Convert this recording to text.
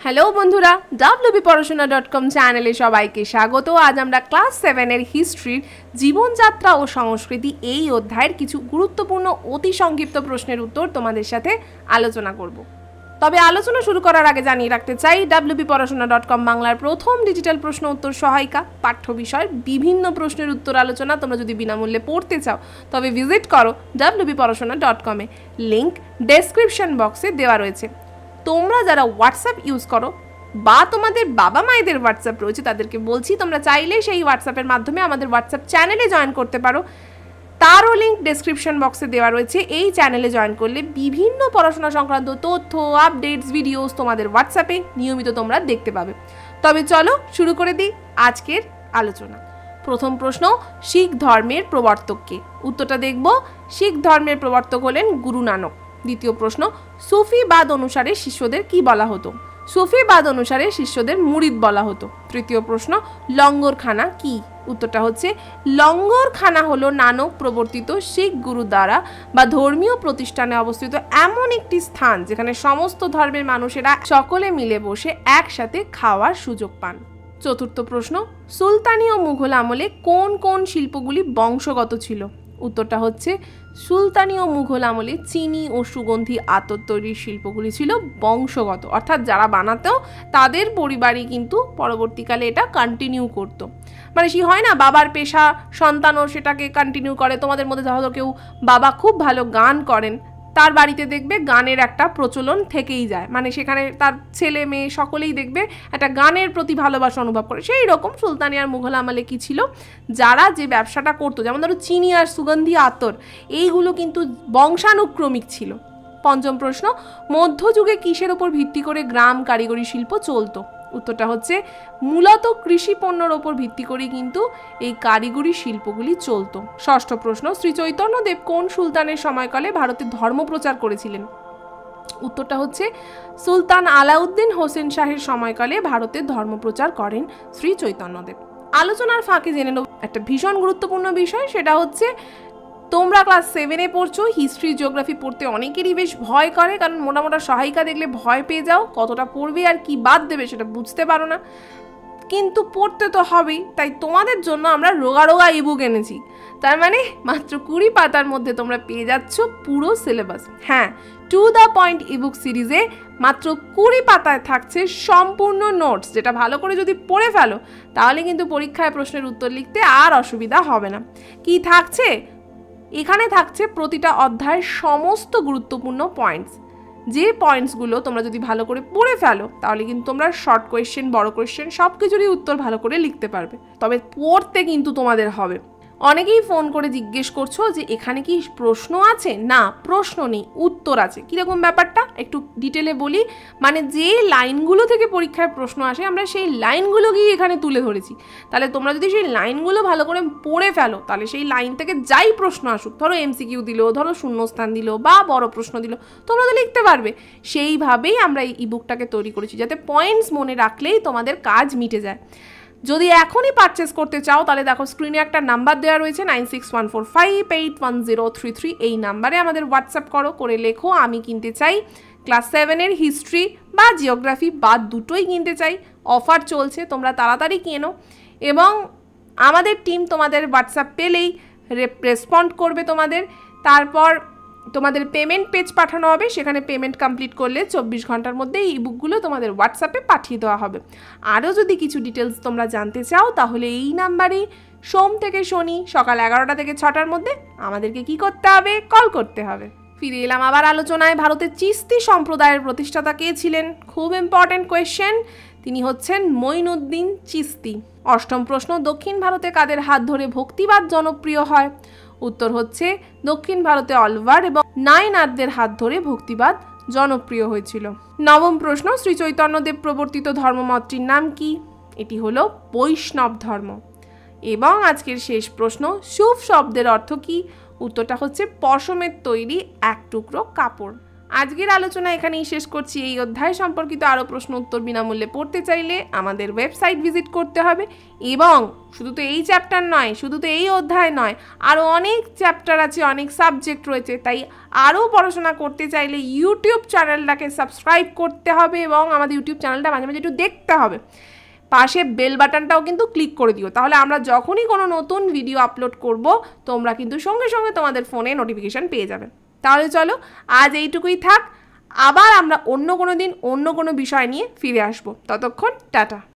Hello বন্ধুরা, wbporashona.com চ্যানেলে সবাইকে স্বাগত। আজ আমরা ক্লাস 7 এর হিস্ট্রির জীবনযাত্রা ও সংস্কৃতি এই অধ্যায়ের কিছু গুরুত্বপূর্ণ অতি সংক্ষিপ্ত প্রশ্নের উত্তর তোমাদের সাথে আলোচনা করব। তবে আলোচনা শুরু করার আগে জানিয়ে রাখতে চাই, wbporashona.com বাংলার প্রথম ডিজিটাল প্রশ্ন উত্তর সহায়িকা। পাঠ্য বিষয়ের বিভিন্ন প্রশ্নের উত্তর আলোচনা তোমরা যদি বিনামূল্যে পড়তে চাও তবে ভিজিট করো wbporashona.com এ। লিংক ডেসক্রিপশন বক্সে দেওয়া রয়েছে। তোমরা যারা হোয়াটসঅ্যাপ ইউজ করো বা তোমাদের বাবা মায়েদের হোয়াটসঅ্যাপ রয়েছে তাদেরকে বলছি তোমরা চাইলে সেই হোয়াটসঅ্যাপের মাধ্যমে আমাদের হোয়াটসঅ্যাপ চ্যানেলে জয়েন করতে পারো। তারও লিঙ্ক ডেসক্রিপশন বক্সে দেওয়া রয়েছে। এই চ্যানেলে জয়েন করলে বিভিন্ন পড়াশোনা সংক্রান্ত তথ্য, আপডেটস, ভিডিওস তোমাদের হোয়াটসঅ্যাপে নিয়মিত তোমরা দেখতে পাবে। তবে চলো শুরু করে দিই আজকের আলোচনা। প্রথম প্রশ্ন, শিখ ধর্মের প্রবর্তক কে? উত্তরটা দেখব। শিখ ধর্মের প্রবর্তক হলেন গুরু নানক। দ্বিতীয় প্রশ্ন, সুফিবাদ অনুসারে শিষ্যদের কি বলা হতো? সুফিবাদ অনুসারে শিষ্যদের মুরিদ বলা হতো। তৃতীয় প্রশ্ন, লঙ্গরখানা কি? উত্তরটা হচ্ছে লঙ্গরখানা হলো নানক প্রবর্তিত শিখ গুরুদ্বারা বা ধর্মীয় প্রতিষ্ঠানে অবস্থিত এমন একটি স্থান যেখানে সমস্ত ধর্মের মানুষেরা সকলে মিলে বসে একসাথে খাওয়ার সুযোগ পান। চতুর্থ প্রশ্ন, সুলতানি ও মুঘল আমলে কোন কোন শিল্পগুলি বংশগত ছিল? উত্তরটা হচ্ছে সুলতানি ও মুঘল আমলে চিনি ও সুগন্ধি আতর তৈরির শিল্পগুলি ছিল বংশগত, অর্থাৎ যারা বানাতো তাদের পরিবারই কিন্তু পরবর্তীকালে এটা কন্টিনিউ করতো। মানে সে হয় না বাবার পেশা সন্তানও সেটাকে কন্টিনিউ করে। তোমাদের মধ্যে ধরো কেউ বাবা খুব ভালো গান করেন, তার বাড়িতে দেখবে গানের একটা প্রচলন থেকেই যায়, মানে সেখানে তার ছেলে মেয়ে সকলেই দেখবে একটা গানের প্রতি ভালোবাসা অনুভব করে। সেই রকম সুলতানি আর মুঘল আমলে কি ছিল, যারা যে ব্যবসাটা করতো, যেমন ধরো চিনি আর সুগন্ধি আতর, এইগুলো কিন্তু বংশানুক্রমিক ছিল। পঞ্চম প্রশ্ন, মধ্যযুগে কিসের ওপর ভিত্তি করে গ্রাম কারিগরি শিল্প চলতো? উত্তরটা হচ্ছে মূলত কৃষি পণ্যের ওপর ভিত্তি করে কিন্তু এই কারিগরি শিল্পগুলি চলতো। ষষ্ঠ প্রশ্ন, শ্রী চৈতন্যদেব কোন সুলতানের সময়কালে ভারতে ধর্ম প্রচার করেছিলেন? উত্তরটা হচ্ছে সুলতান আলাউদ্দিন হোসেন শাহের সময়কালে ভারতে ধর্ম প্রচার করেন শ্রী চৈতন্যদেব। আলোচনার ফাঁকে জেনে নেব একটা ভীষণ গুরুত্বপূর্ণ বিষয়, সেটা হচ্ছে তোমরা ক্লাস 7-এ পড়ছো, হিস্ট্রি জিওগ্রাফি পড়তে অনেকেরই বেশ ভয় করে, কারণ মোটামোটা সহায়িকা দেখলে ভয় পেয়ে যাও, কতটা পড়বে আর কি বাদ দেবে সেটা বুঝতে পারো না, কিন্তু পড়তে তো হবেই। তাই তোমাদের জন্য আমরা রোগা রোগা ইবুক এনেছি। তার মানে মাত্র 20 পাতার মধ্যে তোমরা পেয়ে যাচ্ছ পুরো সিলেবাস। হ্যাঁ, টু দ্য পয়েন্ট ইবুক সিরিজে মাত্র 20 পাতায় থাকছে সম্পূর্ণ নোটস, যেটা ভালো করে যদি পড়ে ফেলো তাহলে কিন্তু পরীক্ষায় প্রশ্নের উত্তর লিখতে আর অসুবিধা হবে না। কি থাকছে? এখানে থাকছে প্রতিটা অধ্যায়ের সমস্ত গুরুত্বপূর্ণ পয়েন্টস, যে পয়েন্টসগুলো তোমরা যদি ভালো করে পড়ে ফেলো তাহলে কিন্তু তোমরা শর্ট কোয়েশ্চেন, বড় কোয়েশ্চেন সব কিছুরই উত্তর ভালো করে লিখতে পারবে। তবে পড়তে কিন্তু তোমাদের হবে। অনেকেই ফোন করে জিজ্ঞেস করছো যে এখানে কি প্রশ্ন আছে? না, প্রশ্ন নেই, উত্তর আছে। কীরকম ব্যাপারটা একটু ডিটেলে বলি। মানে যে লাইনগুলো থেকে পরীক্ষায় প্রশ্ন আসে আমরা সেই লাইনগুলোকেই এখানে তুলে ধরেছি। তাহলে তোমরা যদি সেই লাইনগুলো ভালো করে পড়ে ফেলো তাহলে সেই লাইন থেকে যাই প্রশ্ন আসুক, ধরো এমসিকিউ দিল, ধরো শূন্যস্থান দিল বা বড় প্রশ্ন দিল, তোমরা তো লিখতে পারবে। সেইভাবেই আমরা এই ইবুকটাকে তৈরি করেছি, যাতে পয়েন্টস মনে রাখলেই তোমাদের কাজ মিটে যায়। যদি এখনই পারচেস করতে চাও তাহলে দেখো স্ক্রিনে একটা নাম্বার দেওয়া রয়েছে 9614581033। এই নাম্বারে আমাদের হোয়াটসঅ্যাপ করে লেখো আমি কিনতে চাই ক্লাস 7-এর হিস্ট্রি বা জিওগ্রাফি বা দুটোই কিনতে চাই। অফার চলছে, তোমরা তাড়াতাড়ি কেনো এবং আমাদের টিম তোমাদের হোয়াটসঅ্যাপ পেলেই রেসপন্ড করবে তোমাদের। তারপর তোমাদের পেমেন্ট পেজ পাঠানো হবে, সেখানে পেমেন্ট কমপ্লিট করলে 24 ঘন্টার মধ্যে এই বুকগুলো তোমাদের হোয়াটসঅ্যাপে পাঠিয়ে দেওয়া হবে। আরও যদি কিছু ডিটেলস তোমরা জানতে চাও তাহলে এই নাম্বারেই সোম থেকে শনি সকাল 11টা থেকে 6টার মধ্যে আমাদেরকে কি করতে হবে? কল করতে হবে। ফিরে এলাম আবার আলোচনায়। ভারতের চিস্তি সম্প্রদায়ের প্রতিষ্ঠাতা কে ছিলেন? খুব ইম্পর্টেন্ট কোয়েশ্চেন। তিনি হচ্ছেন মঈনুদ্দিন চিস্তি। অষ্টম প্রশ্ন, দক্ষিণ ভারতে কাদের হাত ধরে ভক্তিবাদ জনপ্রিয় হয়? উত্তর হচ্ছে দক্ষিণ ভারতে অলওয়ার এবং নাইনারদের হাত ধরে ভক্তিবাদ জনপ্রিয় হয়েছিল। নবম প্রশ্ন, শ্রী চৈতন্যদেব প্রবর্তিত ধর্মমতটির নাম কি? এটি হলো বৈষ্ণব ধর্ম। এবং আজকের শেষ প্রশ্ন, সুফ শব্দের অর্থ কি? উত্তরটা হচ্ছে পশমের তৈরি এক টুকরো কাপড়। আজকের আলোচনা এখানেই শেষ করছি। এই অধ্যায় সম্পর্কিত আরও প্রশ্ন উত্তর বিনামূল্যে পড়তে চাইলে আমাদের ওয়েবসাইট ভিজিট করতে হবে। এবং শুধু তো এই চ্যাপ্টার নয়, শুধু তো এই অধ্যায় নয়, আরও অনেক চ্যাপ্টার আছে, অনেক সাবজেক্ট রয়েছে। তাই আরও পড়াশোনা করতে চাইলে ইউটিউব চ্যানেলটাকে সাবস্ক্রাইব করতে হবে এবং আমাদের ইউটিউব চ্যানেলটা মাঝে মাঝে একটু দেখতে হবে। পাশে বেল বাটনটাও কিন্তু ক্লিক করে দিও, তাহলে আমরা যখনই কোনো নতুন ভিডিও আপলোড করব তোমরা কিন্তু সঙ্গে সঙ্গে তোমাদের ফোনে নোটিফিকেশান পেয়ে যাবে। তাহলে চলো আজ এইটুকুই থাক, আবার আমরা অন্য কোনো দিন অন্য কোনো বিষয় নিয়ে ফিরে আসবো। ততক্ষণ টাটা।